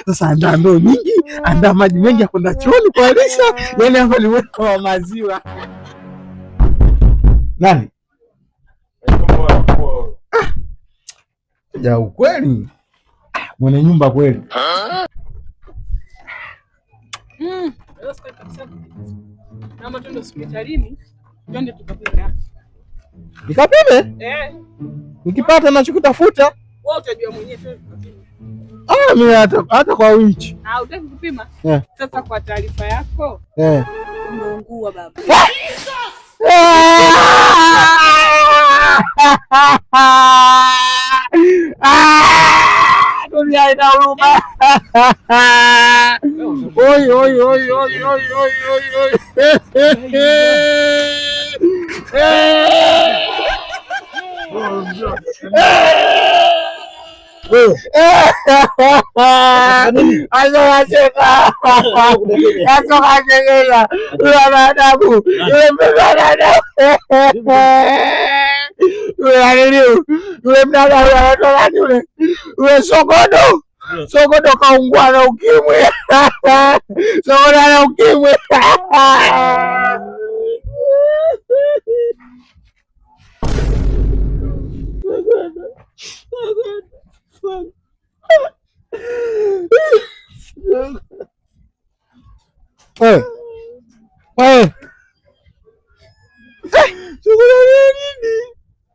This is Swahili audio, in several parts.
Sasa andaa ndoo nyingi, andaa maji mengi ya kwenda chooni kualisha. Yaani hapa ni weka wa maziwa. Nani? Ya ukweli. Mwenye nyumba kweli. Kama tuende hospitalini, twende tukapime. Nikapime? Nikipata nachokitafuta. Wewe utajua mwenyewe tukapime. Mimi hata kwa winchi. Utaki kupima? Sasa kwa taarifa yako. Umeungua baba. Dunia ina huruma. Oi. Sogodo kaungua na ukimwi. Sogodo na ukimwi.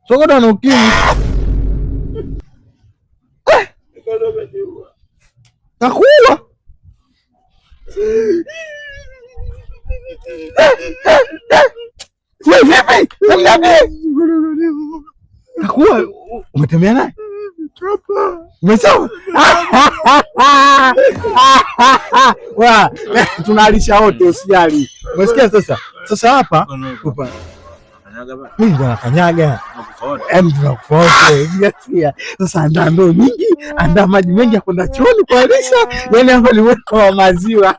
Sogodo na ukimwi. Nakuwa nakuwa umetembea naye? Umesema? Tunalisha wote usijali. Umesikia sasa? Sasa hapa Mungu anakanyaga. Tunakufuata. Sasa andaa ndoo nyingi, andaa maji mengi ya kwenda chooni kualisha. Yaani hapa ni weka wa maziwa.